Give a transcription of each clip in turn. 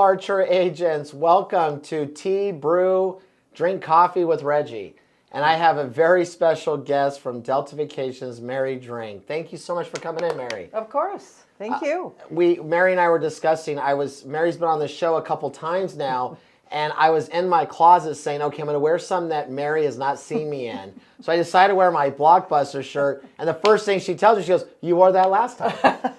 Archer agents, welcome to Tea, Brew, Drink Coffee with Reggie. And I have a very special guest from Delta Vacations, Mary Drink. Thank you so much for coming in, Mary. Of course. Thank you. Mary and I were discussing, Mary's been on the show a couple times now, and I was in my closet saying, okay, I'm going to wear something that Mary has not seen me in. So I decided to wear my Blockbuster shirt, and the first thing she tells me, she goes, you wore that last time.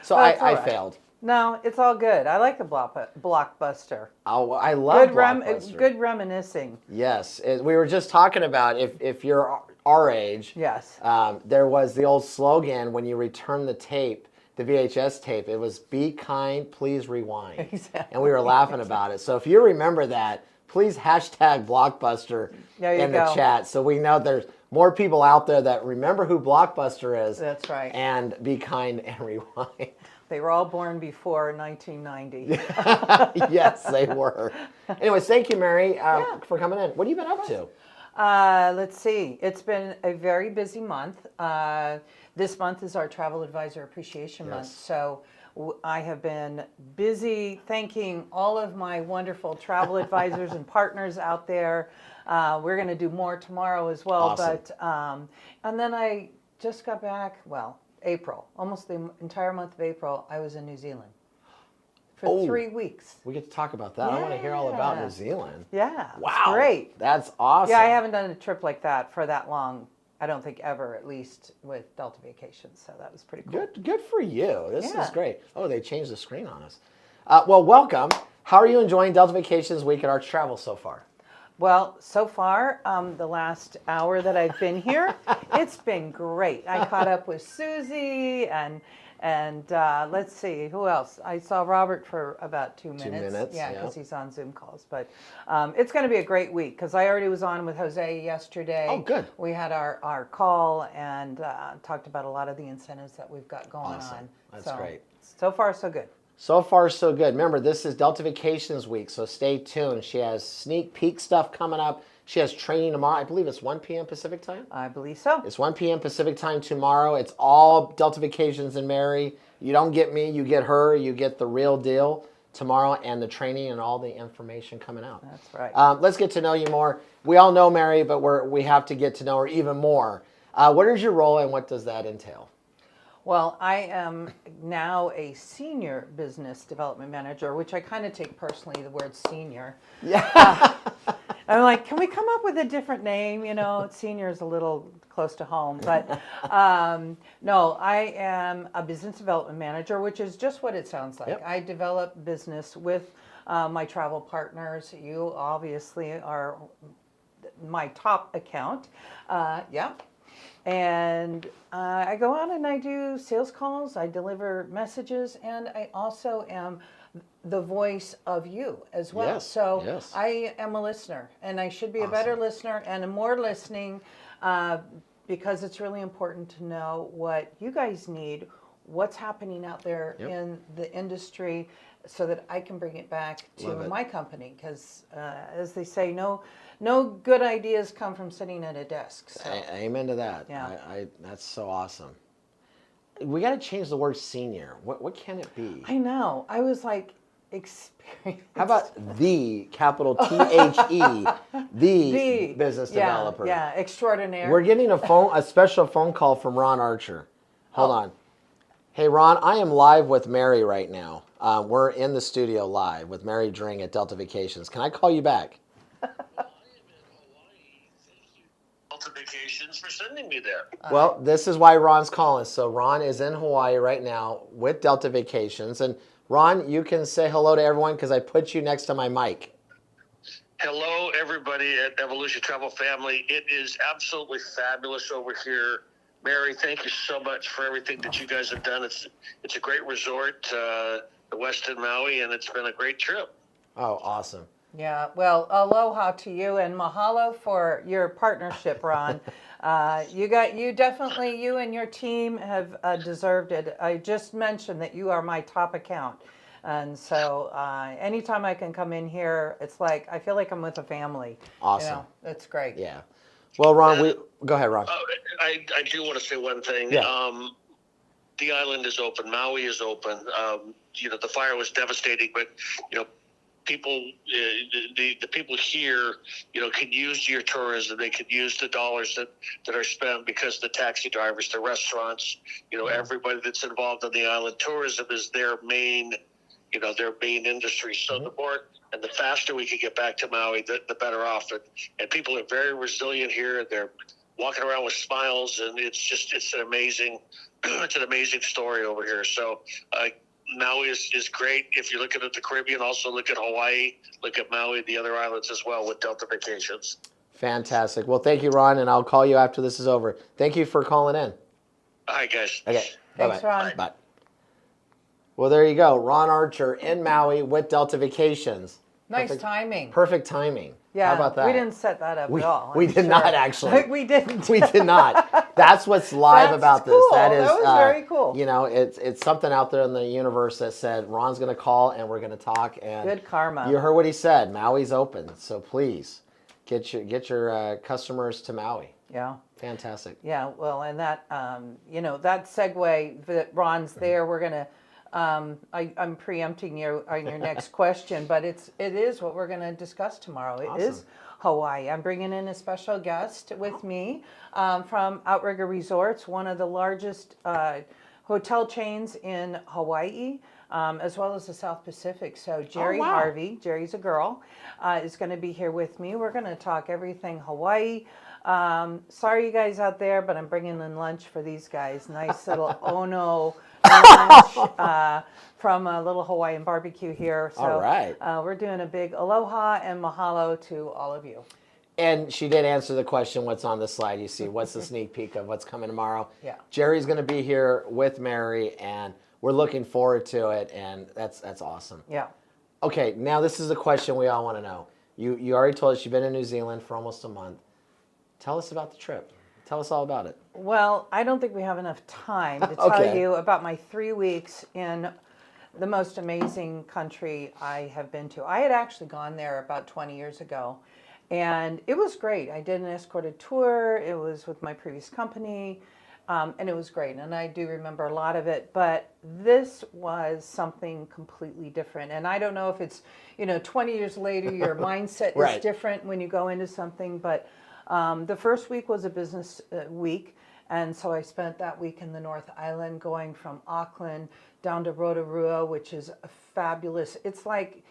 So I failed. No, it's all good. I like the Blockbuster. Oh, I love Blockbuster. Good reminiscing. Yes. We were just talking about if you're our age. Yes. There was the old slogan when you return the tape, the VHS tape, it was "Be kind, please rewind." Exactly. And we were laughing about it. So if you remember that, please hashtag Blockbuster in the chat so we know there's more people out there that remember who Blockbuster is. That's right. And be kind and rewind. They were all born before 1990. Yes, they were. Anyways, thank you, Mary, for coming in. What have you been up to? Let's see. It's been a very busy month. This month is our Travel Advisor Appreciation Month. So I have been busy thanking all of my wonderful travel advisors and partners out there. We're going to do more tomorrow as well. Awesome. But and then I just got back, April, almost the entire month of April, I was in New Zealand for 3 weeks. We get to talk about that. I want to hear all about New Zealand. Yeah. Wow. Great. That's awesome. Yeah, I haven't done a trip like that for that long. I don't think ever, at least with Delta Vacations. So that was pretty cool. Good for you. This is great. Oh, they changed the screen on us. Well, welcome. How are you enjoying Delta Vacations Week at Arch Travel so far? Well, so far, the last hour that I've been here, it's been great. I caught up with Susie and let's see, who else? I saw Robert for about 2 minutes. 2 minutes, yeah, because he's on Zoom calls. But it's going to be a great week because I already was on with Jose yesterday. Oh, good. We had our call and talked about a lot of the incentives that we've got going on. That's great. So far, so good. So far, so good. Remember, this is Delta Vacations Week, so stay tuned. She has sneak peek stuff coming up. She has training tomorrow. I believe it's 1 p.m. Pacific time? I believe so. It's 1 p.m. Pacific time tomorrow. It's all Delta Vacations and Mary. You don't get me, you get her. You get the real deal tomorrow and the training and all the information coming out. That's right. Let's get to know you more. We all know Mary, but we have to get to know her even more. What is your role and what does that entail? Well, I am now a senior business development manager, which I kind of take personally, the word senior. Yeah. I'm like, can we come up with a different name? You know, senior is a little close to home. But no, I am a business development manager, which is just what it sounds like. Yep. I develop business with my travel partners. You obviously are my top account. And I go out and I do sales calls, I deliver messages, and I also am the voice of you as well. Yes, so yes. I am a listener, and I should be a better listener and a more listening because it's really important to know what you guys need, what's happening out there in the industry, so that I can bring it back to my company. Because as they say, no good ideas come from sitting at a desk. So. Amen to that. Yeah. That's so awesome. We got to change the word senior. What can it be? I know. I was like, experience. How about the, capital T-H-E, the business developer? Yeah, extraordinaire. We're getting a special phone call from Ron Archer. Hold on. Hey, Ron, I am live with Mary right now. We're in the studio live with Mary Dring at Delta Vacations. Can I call you back? Delta Vacations for sending me there. Well, this is why Ron's calling. So Ron is in Hawaii right now with Delta Vacations. And Ron, you can say hello to everyone because I put you next to my mic. Hello, everybody at Evolution Travel Family. It is absolutely fabulous over here. Mary, thank you so much for everything that you guys have done. It's a great resort, the Westin Maui, and it's been a great trip. Oh, awesome. Yeah, well, aloha to you and mahalo for your partnership, Ron. You and your team have deserved it. I just mentioned that you are my top account. And so anytime I can come in here, it's like, I feel like I'm with a family. Awesome. You know, it's great. Yeah. Well, Ron, go ahead, Ron. I do want to say one thing. Yeah. the island is open. Maui is open. The fire was devastating, but people, the people here, can use your tourism. They can use the dollars that are spent because the taxi drivers, the restaurants, everybody that's involved on the island. Tourism is their main, their main industry. So the more and the faster we can get back to Maui, the better off. And people are very resilient here. They're walking around with smiles, and it's an amazing story over here. So Maui is great. If you're looking at the Caribbean, also look at Hawaii, look at Maui, the other islands as well with Delta Vacations. Fantastic. Well, thank you, Ron, and I'll call you after this is over. Thank you for calling in. All right, guys. Okay. Thanks, Bye-bye. Ron. Bye. Well, there you go. Ron Archer in Maui with Delta Vacations. Nice timing. Perfect timing. Yeah, how about that? We didn't set that up at all. We did not, actually. We didn't. We did not. That's what's live That's about this. cool. That is, that was very cool. It's something out there in the universe that said Ron's going to call and we're going to talk. And good karma. You heard what he said. Maui's open, so please get your customers to Maui. Yeah. Fantastic. Yeah. Well, and that that segue that Ron's there. We're gonna. I'm preempting you on your next question, but it is what we're going to discuss tomorrow. It is Hawaii. I'm bringing in a special guest with me from Outrigger Resorts, one of the largest hotel chains in Hawaii, as well as the South Pacific. So Jerry Harvey, Jerry's a girl, is going to be here with me. We're going to talk everything Hawaii. Sorry, you guys out there, but I'm bringing in lunch for these guys. Nice little Ono lunch from a little Hawaiian barbecue here. So all right. We're doing a big aloha and mahalo to all of you. And she did answer the question, what's on the slide you see. What's the sneak peek of what's coming tomorrow? Yeah. Jerry's going to be here with Mary, and we're looking forward to it, and that's awesome. Yeah. Okay, now this is a question we all want to know. You already told us you've been in New Zealand for almost a month. Tell us about the trip. Tell us all about it. Well, I don't think we have enough time to tell you about my 3 weeks in the most amazing country I have been to. I had actually gone there about 20 years ago, and it was great. I did an escorted tour. It was with my previous company, and it was great. And I do remember a lot of it, but this was something completely different. And I don't know if it's, 20 years later, your mindset is different when you go into something, but the first week was a business week, and so I spent that week in the North Island, going from Auckland down to Rotorua, which is a fabulous. It's like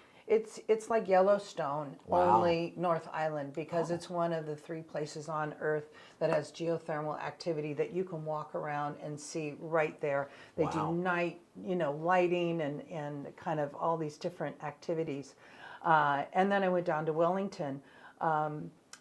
Yellowstone, only North Island, because it's one of the 3 places on Earth that has geothermal activity that you can walk around and see right there. They do night, lighting and kind of all these different activities. And then I went down to Wellington.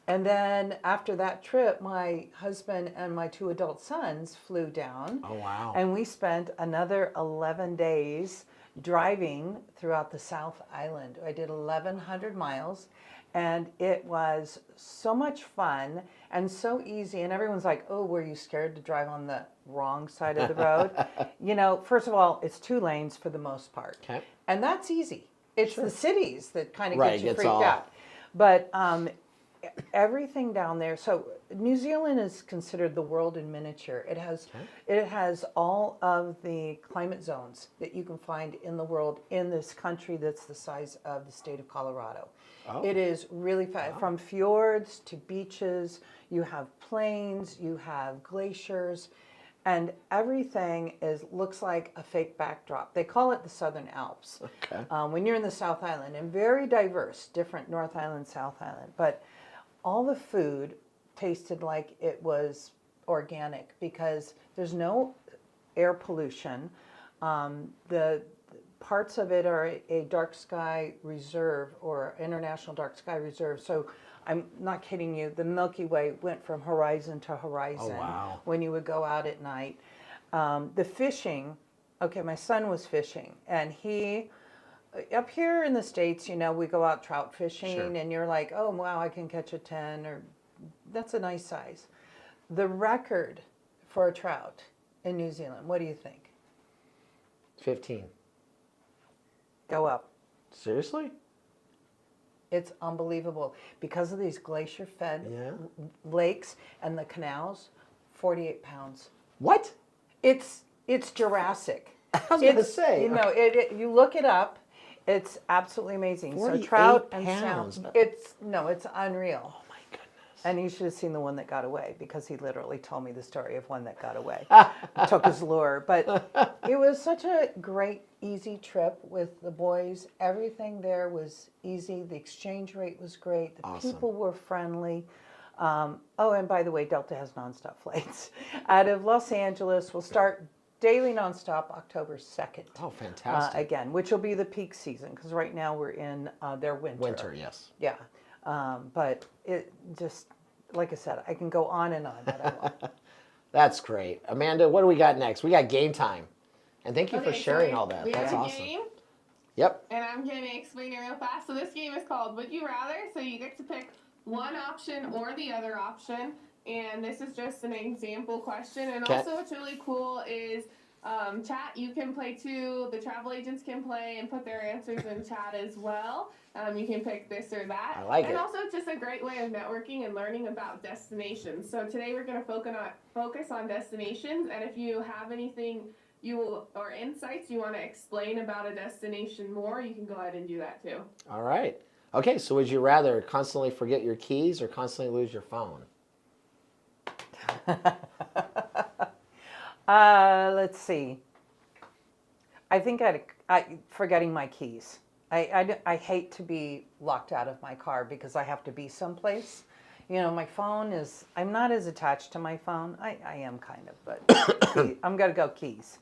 And then after that trip, my husband and my 2 adult sons flew down. Oh, wow. And we spent another 11 days driving throughout the South Island. I did 1,100 miles, and it was so much fun and so easy. And everyone's like, oh, were you scared to drive on the wrong side of the road? First of all, it's 2 lanes for the most part. Okay. And that's easy. It's the cities that kind of get you freaked out. But everything down there. So New Zealand is considered the world in miniature. It has all of the climate zones that you can find in the world in this country that's the size of the state of Colorado. Oh. It is really from fjords to beaches. You have plains, you have glaciers, and everything looks like a fake backdrop. They call it the Southern Alps. Okay. When you're in the South Island, and very diverse, different North Island, South Island, but all the food tasted like it was organic because there's no air pollution. The parts of it are a dark sky reserve or international dark sky reserve. So I'm not kidding you. The Milky Way went from horizon to horizon when you would go out at night. The fishing, my son was fishing, and up here in the States, we go out trout fishing and you're like, oh, wow, I can catch a 10 or that's a nice size. The record for a trout in New Zealand, what do you think? 15. Go up. Seriously? It's unbelievable. Because of these glacier-fed lakes and the canals, 48 pounds. What? It's It's Jurassic. I was going to say. You know, you look it up. It's absolutely amazing. So 48 trout and pounds. salmon. It's unreal. Oh, my goodness. And you should have seen the one that got away, because he literally told me the story of one that got away. Took his lure. But it was such a great, easy trip with the boys. Everything there was easy. The exchange rate was great. The people were friendly. Oh, and by the way, Delta has nonstop flights out of Los Angeles. We'll start daily nonstop October 2nd. Oh, fantastic. Again, which will be the peak season, because right now we're in their winter. Winter, yes. Yeah. But it just, like I said, I can go on and on, but I won't. That's great. Amanda, what do we got next? We got game time. And thank you for sharing so all that. We That's have awesome. A game, yep. and I'm going to explain it real fast. So this game is called Would You Rather? So you get to pick one option or the other option. And this is just an example question. And also what's really cool is chat, you can play too. The travel agents can play and put their answers in chat as well. You can pick this or that. I like it. And also it's just a great way of networking and learning about destinations. So today we're going to focus on destinations. And if you have anything or insights you want to explain about a destination more, you can go ahead and do that too. All right. Okay, so would you rather constantly forget your keys or constantly lose your phone? Let's see. I think forgetting my keys. I hate to be locked out of my car because I have to be someplace. You know, my phone is, I'm not as attached to my phone. I am kind of, but I'm going to go keys.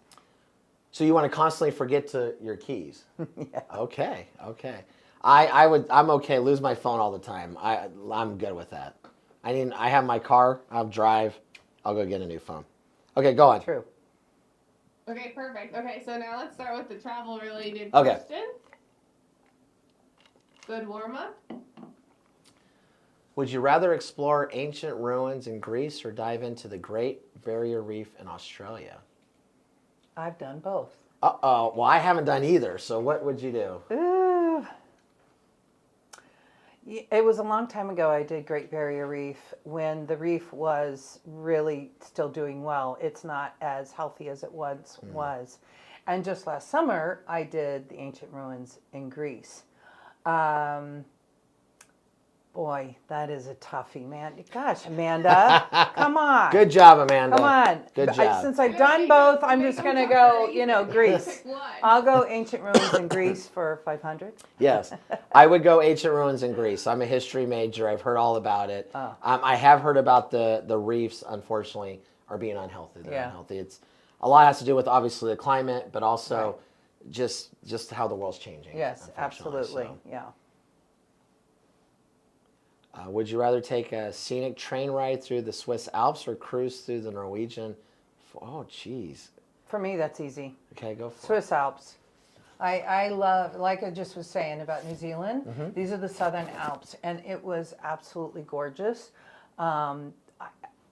So you want to constantly forget your keys? Yeah. Okay. I'm okay. Lose my phone all the time. I'm good with that. I have my car. I'll drive. I'll go get a new phone. Okay, go on. True. Okay, perfect. Okay, so now let's start with the travel-related Okay. question. Good warm-up. Would you rather explore ancient ruins in Greece or dive into the Great Barrier Reef in Australia? I've done both. Uh-oh. Well, I haven't done either, so what would you do? Ooh. It was a long time ago I did Great Barrier Reef when the reef was really still doing well. It's not as healthy as it once was. And just last summer I did the ancient ruins in Greece. Boy, that is a toughie, man. Gosh, Amanda, come on. Good job, Amanda. Come on. Good job. Since I've done both, I'm just going to go, Greece. Pick one. I'll go ancient ruins in Greece for 500. Yes, I would go ancient ruins in Greece. I'm a history major. I've heard all about it. Oh. I have heard about the reefs, unfortunately, are being unhealthy. They're Yeah. unhealthy. It's a lot has to do with obviously the climate, but also just how the world's changing. Yes, unfortunately. absolutely. So, Yeah. would you rather take a scenic train ride through the Swiss Alps or cruise through the Norwegian? Oh, geez. For me, that's easy. Okay, go for it. Swiss Alps. I love, like I just was saying about New Zealand, these are the Southern Alps, and it was absolutely gorgeous. And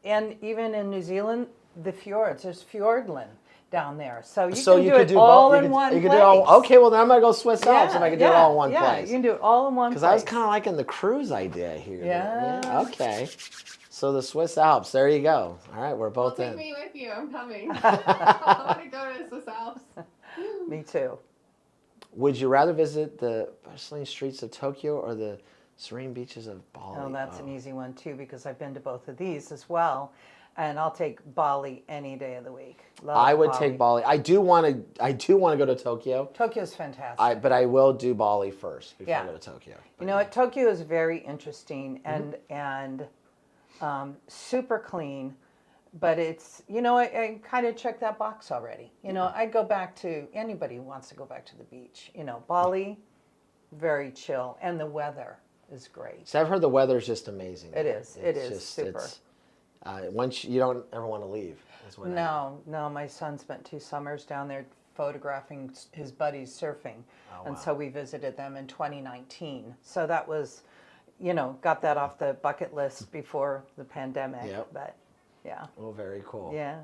even in New Zealand, the fjords, there's Fjordland down there. So you can do it all in one place. Okay, well then I'm going to go Swiss Alps if I can do it all in one yeah, place. you can do it all in one place. Because I was kind of liking the cruise idea here. Yeah. Okay. So the Swiss Alps, there you go. All right, we're both Take in. me with you. I'm coming. I want to go to the Swiss Alps. Me too. Would you rather visit the bustling streets of Tokyo or the serene beaches of Bali? Oh, that's an easy one too, because I've been to both of these as well. And I'll take Bali any day of the week. I would take Bali. I do want to go to Tokyo. Tokyo's fantastic. But I will do Bali first before I go to Tokyo. You know what? Tokyo is very interesting and super clean. But it's, I kind of checked that box already. I'd go back to, anybody who wants to go back to the beach. Bali, very chill. And the weather is great. So I've heard the weather's just amazing. It is. It is super. Once you don't ever want to leave. No, my son spent 2 summers down there photographing his buddies surfing. Oh, and wow. so we visited them in 2019. So that was, got that off the bucket list before the pandemic. Yep. But yeah. Oh, very cool. Yeah.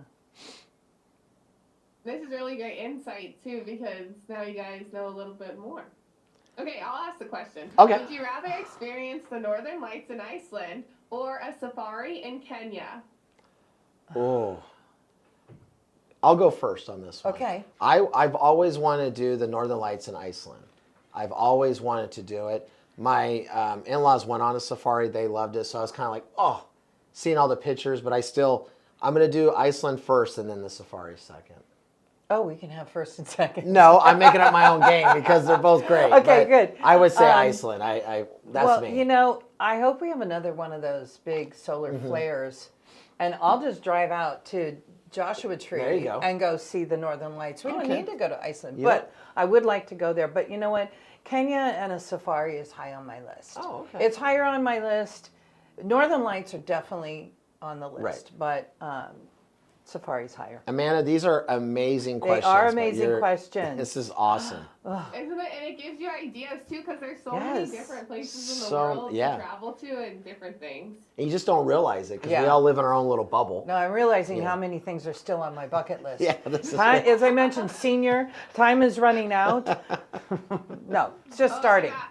This is really great insight too, because now you guys know a little bit more. Okay, I'll ask the question. Okay. Would you rather experience the Northern Lights in Iceland or a safari in Kenya? Oh. I'll go first on this one. Okay. I've always wanted to do the Northern Lights in Iceland. I've always wanted to do it. My in-laws went on a safari. They loved it. So I was kind of like, oh, seeing all the pictures. But I'm going to do Iceland first and then the safari second. Oh, we can have first and second. No, I'm making up my own game because they're both great. Okay, but good. I would say Iceland. That's me. I hope we have another one of those big solar Mm-hmm. flares. And I'll just drive out to Joshua Tree There you go. and go see the Northern Lights. We don't Okay. need to go to Iceland, Yeah. but I would like to go there. But you know what? Kenya and a safari is high on my list. Oh, okay. It's higher on my list. Northern Lights are definitely on the list, Right. but safari's higher. Amanda, these are amazing They questions. are but amazing questions. This is awesome. Isn't it? And it gives you ideas too, because there's so Yes. many different places in the So, world yeah. to travel to and different things. And you just don't realize it because we Yeah. all live in our own little bubble. No, I'm realizing Yeah. how many things are still on my bucket list. Yeah, this is Time, as I mentioned, senior, time is running out. No, it's just starting. Yeah,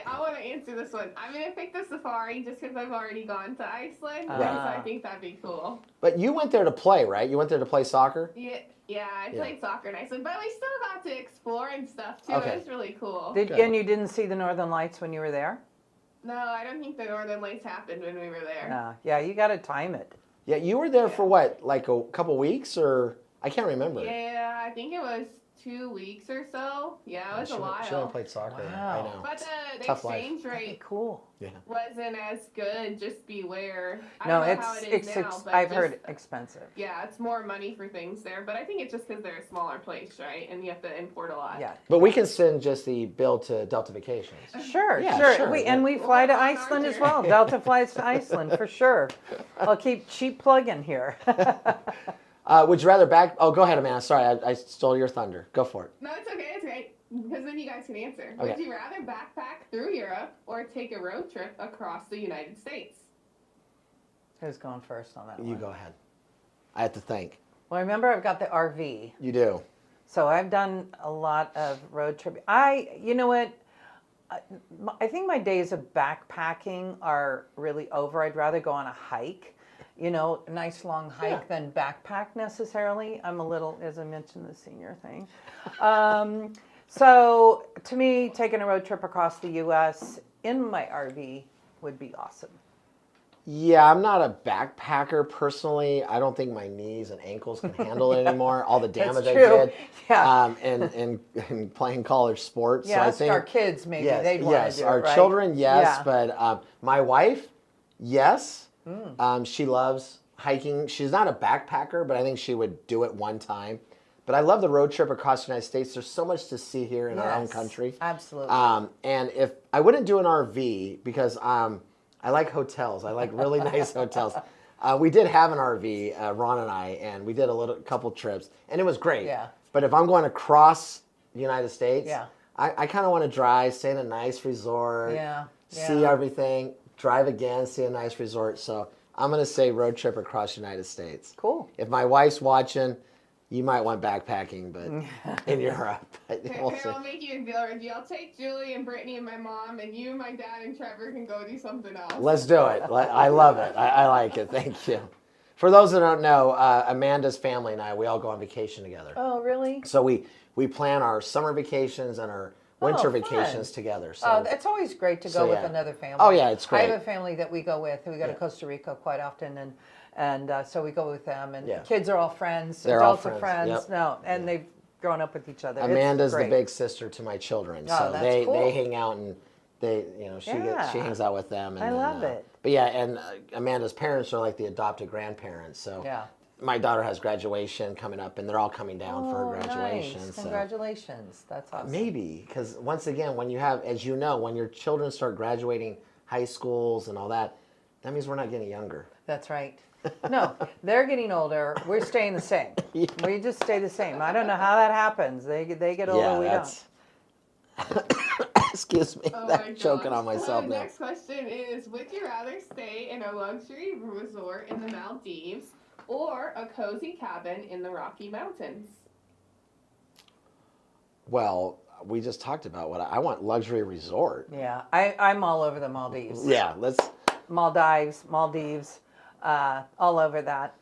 I want to answer this one. I'm gonna pick the safari just because I've already gone to Iceland, so I think that'd be cool. But you went there to play, right? You went there to play soccer? Yeah, I played soccer in Iceland, but we still got to explore and stuff too. Okay. It was really cool. And you didn't see the Northern Lights when you were there? No, I don't think the Northern Lights happened when we were there. No. Yeah, you got to time it. Yeah, you were there for what, like a couple weeks or I can't remember. Yeah, I think it was 2 weeks or so. Yeah, it was a while. She only played soccer. Wow. I know. But the Tough life. exchange rate Cool. Yeah. wasn't as good. Just beware. I No, don't know how it is now, but I've just- heard expensive. Yeah, it's more money for things there, but I think it's just because they're a smaller place, right? And you have to import a lot. Yeah. But we can send just the bill to Delta Vacations. Sure, Yeah, sure. sure. And we fly to Well, on Iceland our as well. Delta flies to Iceland for sure. I'll keep cheap plugging here. Would you rather Oh, go ahead, Amanda. Sorry, I stole your thunder. Go for it. No, it's okay. It's okay. Because then you guys can answer. Okay. Would you rather backpack through Europe or take a road trip across the United States? Who's going first on that You one? go ahead. I have to think. Well, remember I've got the RV. You do. So I've done a lot of road trip. You know what? I think my days of backpacking are really over. I'd rather go on a hike, a nice long hike than backpack necessarily. I'm a little, as I mentioned, the senior thing. So to me, taking a road trip across the U.S. in my RV would be awesome. Yeah, I'm not a backpacker personally. I don't think my knees and ankles can handle it anymore. All the damage I true. did, Yeah. and playing college sports. Yeah, so I ask think our kids maybe yes, they'd want yes, to do our it, right? children, yes, Yeah. but my wife, yes. She loves hiking. She's not a backpacker, but I think she would do it one time. But I love the road trip across the United States. There's so much to see here in our own Yes, country. absolutely. And if I wouldn't do an RV because I like hotels. I like really nice hotels. We did have an RV, Ron and I, and we did a couple trips, and it was great. Yeah. But if I'm going across the United States, Yeah. I kind of want to drive, stay in a nice resort, Yeah, see yeah. everything, drive again, see a nice resort. So I'm going to say road trip across the United States. Cool. If my wife's watching, you might want backpacking, but in Europe. We'll Here, see. I'll make you a deal, Reggie. I'll take Julie and Brittany and my mom, and you, my dad, and Trevor can go do something else. Let's do it. I love it. I like it. Thank you. For those that don't know, Amanda's family and I, we all go on vacation together. Oh, really? So we plan our summer vacations and our winter Oh, fun. vacations together. So It's always great to go So, with yeah. another family. Oh, yeah, it's I great. have a family that we go with. We go to Yeah. Costa Rica quite often, and so we go with them. And Yeah. kids are all friends. They're all adults are friends, friends. yep. No, and they've grown up with each other. It's Amanda's the great. big sister to my children. Oh, So that's they cool. hang out and she Yeah. hangs out with them. And I then, love it. But yeah, and Amanda's parents are like the adopted grandparents. So Yeah. my daughter has graduation coming up, and they're all coming down for her Oh, graduation. nice. So Congratulations. That's awesome. maybe because once again, when you have, as you know, when your children start graduating high schools and all that, that means we're not getting younger. That's right. No, they're getting older. We're staying the same. Yeah. We just stay the same. I don't know how that happens. They get older. We don't. Excuse me, Oh my I'm choking gosh. on myself now. Next question is, would you rather stay in a luxury resort in the Maldives or a cozy cabin in the Rocky Mountains? Well, we just talked about what I want luxury resort. Yeah, I'm all over the Maldives. Yeah, let's. Maldives, all over that.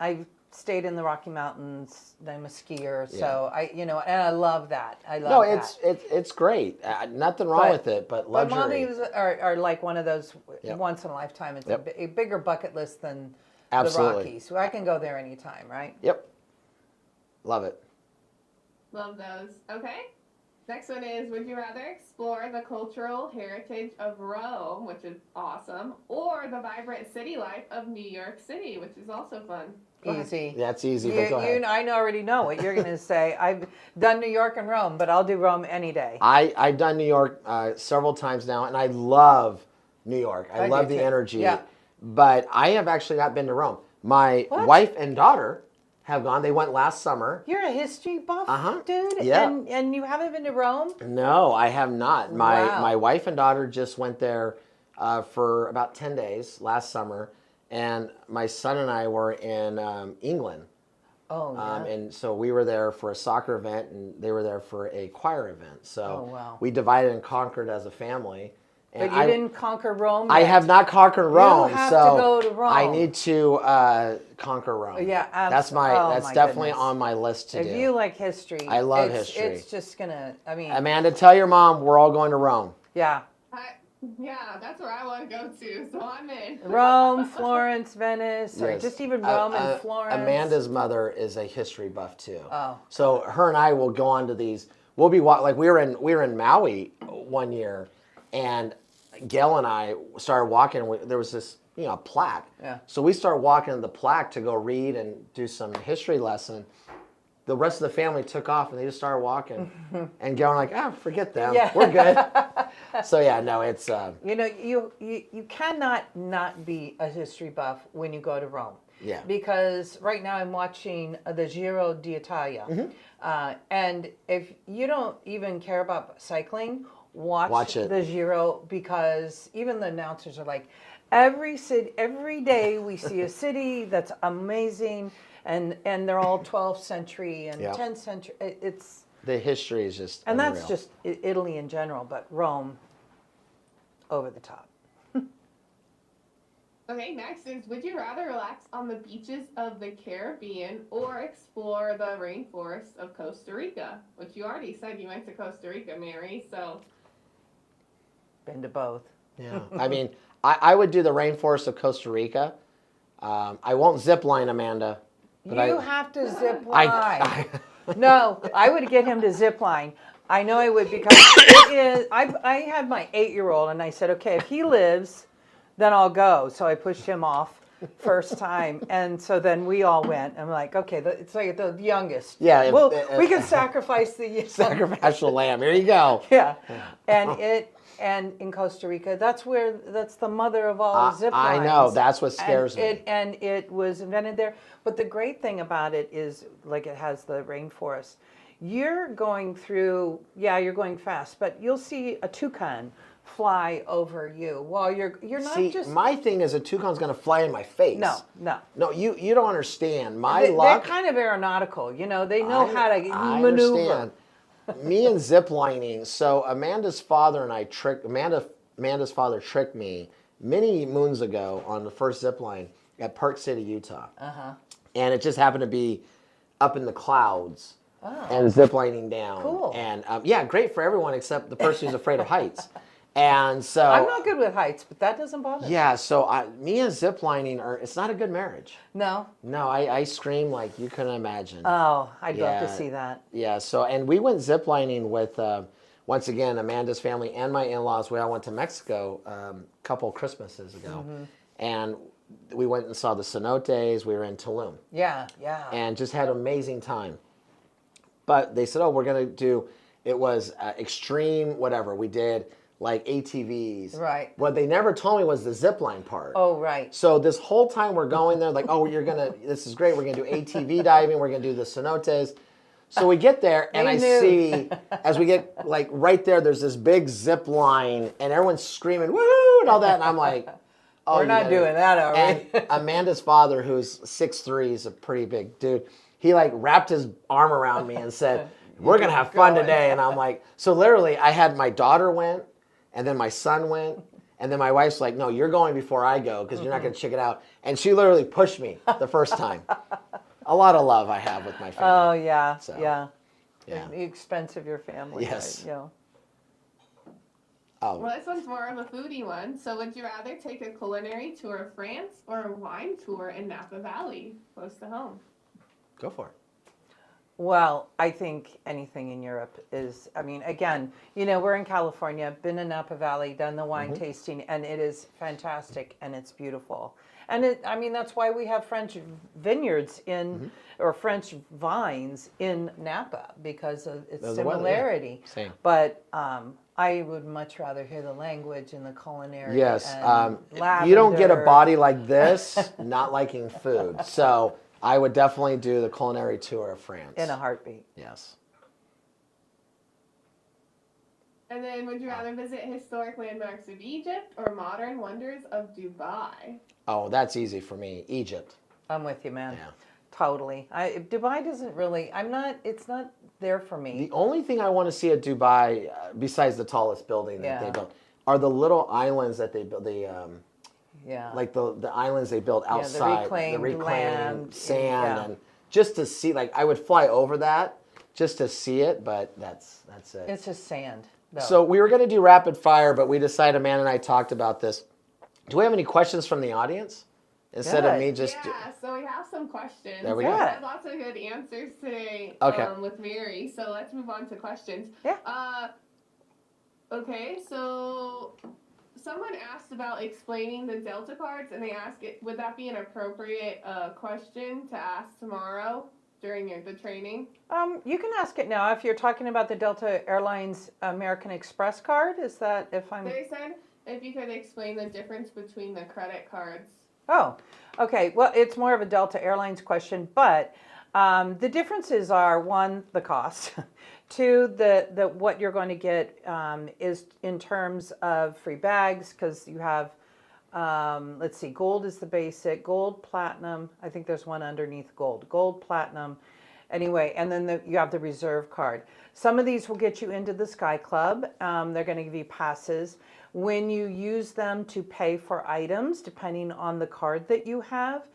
stayed in the Rocky Mountains. I'm a skier, so and I love that. I love No, that. it's great. Nothing wrong with it, but But luxury. Maldives are like one of those Yep. once in a lifetime. It's Yep. a bigger bucket list than Absolutely. the Rockies. So I can go there anytime, right? Yep. Love it. Love those. Okay. Next one is, would you rather explore the cultural heritage of Rome, which is awesome, or the vibrant city life of New York City, which is also fun? Easy. That's easy, but go ahead. I already know what you're going to say. I've done New York and Rome, but I'll do Rome any day. I've done New York several times now, and I love New York. I love do the too. energy. Yeah. But I have actually not been to Rome. My wife and daughter have gone. They went last summer. You're a history buff, dude? Yeah. And you haven't been to Rome? No, I have not. Wow. My wife and daughter just went there for about 10 days last summer, and my son and I were in England. Oh, yeah. And so we were there for a soccer event, and they were there for a choir event. So wow. we divided and conquered as a family. And But you didn't conquer Rome I yet. have not conquered Rome, have so to go to Rome. I need to conquer Rome. Yeah, that's my definitely goodness. on my list to do. If you like history, I love history. It's just gonna. I mean, Amanda, tell your mom we're all going to Rome. yeah, Yeah, that's where I want to go to, so I'm in. Rome, Florence, Venice, or Yes. just even Rome and Florence. Amanda's mother is a history buff too. Oh. So her and I will go on to these. We'll be like we were in Maui one year, and Gail and I started walking. There was this plaque. Yeah. So we started walking to the plaque to go read and do some history lesson. The rest of the family took off and they just started walking. And Gail and I forget them. Yeah. We're good. So yeah, no, it's You cannot not be a history buff when you go to Rome. Yeah. Because right now I'm watching the Giro d'Italia, and if you don't even care about cycling, watch it. the Giro, because even the announcers are like, every day we see a city that's amazing, and they're all 12th century and 10th century. It's the history is just and unreal. that's just Italy in general, but Rome, over the top. Okay, next is, would you rather relax on the beaches of the Caribbean or explore the rainforests of Costa Rica? Which you already said you went to Costa Rica, Mary, so. Been to both. Yeah, I mean, I would do the rainforest of Costa Rica. I won't zip line, Amanda. But You have to zip line. No, I would get him to zip line. I know I would, because it is. I had my 8-year-old, and I said, okay, if he lives, then I'll go. So I pushed him off first time, and so then we all went. I'm like, okay, it's like the youngest. Yeah, we can sacrifice the sacrificial lamb. Here you go. Yeah, and in Costa Rica, that's the mother of all zip lines. I know, that's what scares me. And it was invented there. But the great thing about it is, like, it has the rainforest. You're going through, you're going fast, but you'll see a toucan fly over you while you're not just. My thing is a toucan's going to fly in my face. No, you don't understand. They're kind of aeronautical. They know how to maneuver. Understand. Me and ziplining. So Amanda's father and I Amanda's father tricked me many moons ago on the first zip line at Park City, Utah. And it just happened to be up in the clouds and ziplining down. Cool. And great for everyone except the person who's afraid of heights. And so I'm not good with heights, but that doesn't bother me. Yeah, so me and ziplining it's not a good marriage. No? No, I scream like you couldn't imagine. Oh, I'd love to see that. Yeah, so, and we went ziplining with, once again, Amanda's family and my in-laws. We all went to Mexico a couple Christmases ago. And we went and saw the cenotes. We were in Tulum. Yeah. And just had an amazing time. But they said, we're going to do, it was extreme whatever. We did like ATVs. Right. What they never told me was the zip line part. Oh, right. So this whole time we're going there, like, this is great. We're going to do ATV diving. We're going to do the cenotes. So we get there, and I see, as we get, like, right there's this big zip line, and everyone's screaming, woohoo, and all that. And I'm like, we're not doing that, are we? And Amanda's father, who's 6'3", is a pretty big dude, he, like, wrapped his arm around me and said, we're going to have fun today. And I'm like, so literally, I had my daughter went, and then my son went, and then my wife's like, no, you're going before I go because you're not going to check it out. And she literally pushed me the first time. a lot of love I have with my family. Oh yeah, So, yeah. yeah. The expense of your family. Yes. Right? Yeah. Oh, Well, this one's more of a foodie one. So, would you rather take a culinary tour of France or a wine tour in Napa Valley, close to home? go for it. Well, I think anything in Europe is, I mean, again, we're in California, been in Napa Valley, done the wine tasting, and it is fantastic and it's beautiful. And that's why we have French vineyards or French vines in Napa, because of its There's the weather, yeah. similarity. Same. But I would much rather hear the language and the culinary. Yes. And You don't get a lavender. body like this not liking food. So I would definitely do the culinary tour of France. In a heartbeat. Yes. And then, would you rather visit historic landmarks of Egypt or modern wonders of Dubai? Oh, that's easy for me. Egypt. I'm with you, man. Yeah. Totally. Dubai doesn't really, it's not there for me. The only thing I want to see at Dubai, besides the tallest building that they built, are the little islands that they built. Like the islands they built outside, the reclaimed land, sand, and just to see. Like I would fly over that just to see it, but that's it. It's just sand. Though. So we were going to do rapid fire, but we decided. Amanda and I talked about this. Do we have any questions from the audience instead of me just? Yeah, so we have some questions. There we go. We had lots of good answers today. Okay. With Mary. So let's move on to questions. Yeah. Okay, so someone asked about explaining the Delta cards, and they asked, would that be an appropriate question to ask tomorrow during the training? You can ask it now if you're talking about the Delta Airlines American Express card. Is that if I'm? They said if you could explain the difference between the credit cards. Oh, okay. Well, it's more of a Delta Airlines question, but the differences are, one, the cost. Two, the what you're going to get is in terms of free bags, because you have, let's see, gold is the basic, gold, platinum. I think there's one underneath gold, platinum. Anyway, and then you have the reserve card. Some of these will get you into the Sky Club. They're going to give you passes. When you use them to pay for items, depending on the card that you have,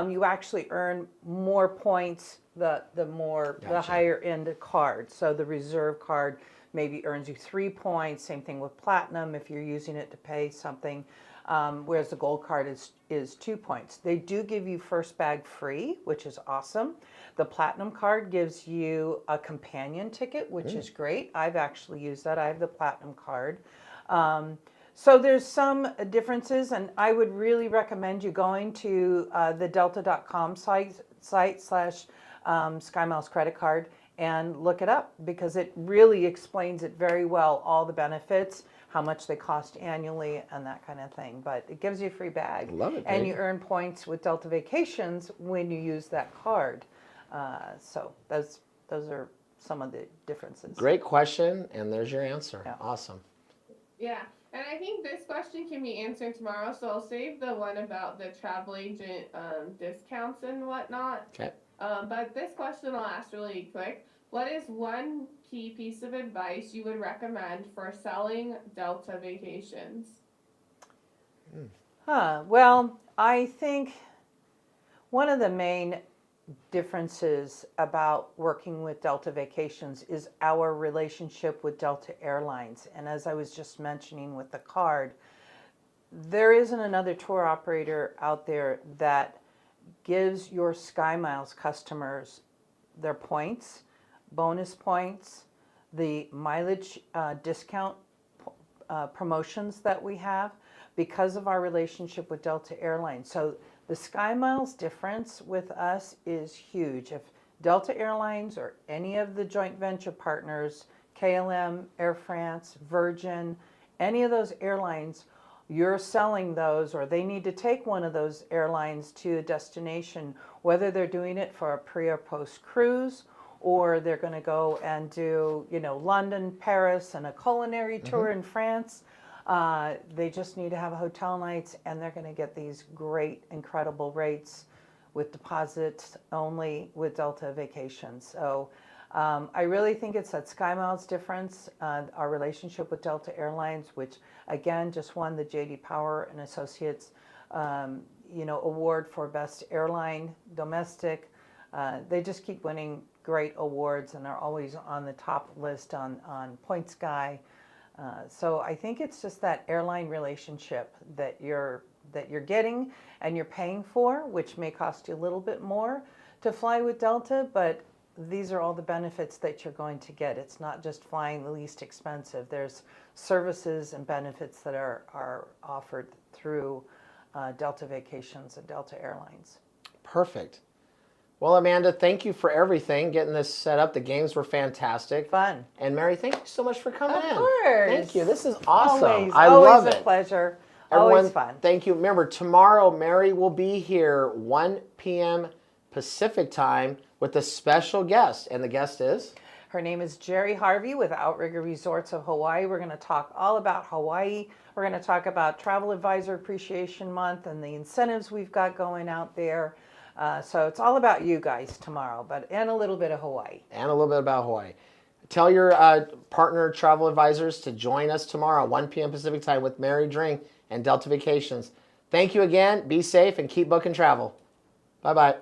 you actually earn more points the higher end card. So the reserve card maybe earns you 3 points. Same thing with platinum if you're using it to pay something. Whereas the gold card is 2 points. They do give you first bag free, which is awesome. The platinum card gives you a companion ticket, which is great. I've actually used that. I have the platinum card. So there's some differences, and I would really recommend you going to the delta.com site / Miles credit card and look it up, because it really explains it very well, all the benefits, how much they cost annually, and that kind of thing. But it gives you a free bag. Love it, and babe. you earn points with Delta Vacations when you use that card. So those are some of the differences. Great question, and there's your answer. Yeah. Awesome. Yeah, and I think this question can be answered tomorrow, so I'll save the one about the travel agent discounts and whatnot. Okay. But this question I'll ask really quick. What is one key piece of advice you would recommend for selling Delta Vacations? Well, I think one of the main differences about working with Delta Vacations is our relationship with Delta Airlines. And as I was just mentioning with the card, there isn't another tour operator out there that gives your SkyMiles customers their points, bonus points, the mileage discount promotions that we have because of our relationship with Delta Airlines. So the SkyMiles difference with us is huge. If Delta Airlines or any of the joint venture partners, KLM, Air France, Virgin, any of those airlines, you're selling those, or they need to take one of those airlines to a destination, whether they're doing it for a pre or post cruise, or they're going to go and do, London, Paris, and a culinary tour in France. They just need to have hotel nights, and they're going to get these great, incredible rates with deposits only with Delta Vacations. So I really think it's that SkyMiles difference, our relationship with Delta Airlines, which again just won the J.D. Power and Associates, award for best airline domestic. They just keep winning great awards and are always on the top list on Point Sky. So I think it's just that airline relationship that you're getting and you're paying for, which may cost you a little bit more to fly with Delta, but these are all the benefits that you're going to get. It's not just flying the least expensive. There's services and benefits that are offered through Delta Vacations and Delta Airlines. Perfect. Well, Amanda, thank you for everything, getting this set up. The games were fantastic. Fun. And Mary, thank you so much for coming in. Of course. Thank you. This is awesome. Always, I love always it. a pleasure. Everyone, Always fun. thank you. Remember, tomorrow, Mary will be here 1 p.m. Pacific time with a special guest. And the guest is? Her name is Jerry Harvey with Outrigger Resorts of Hawaii. We're going to talk all about Hawaii. We're going to talk about Travel Advisor Appreciation Month and the incentives we've got going out there. So it's all about you guys tomorrow, and a little bit of Hawaii. And a little bit about Hawaii. Tell your partner travel advisors to join us tomorrow, 1 p.m. Pacific time with Mary Dring and Delta Vacations. Thank you again. Be safe and keep booking travel. Bye-bye.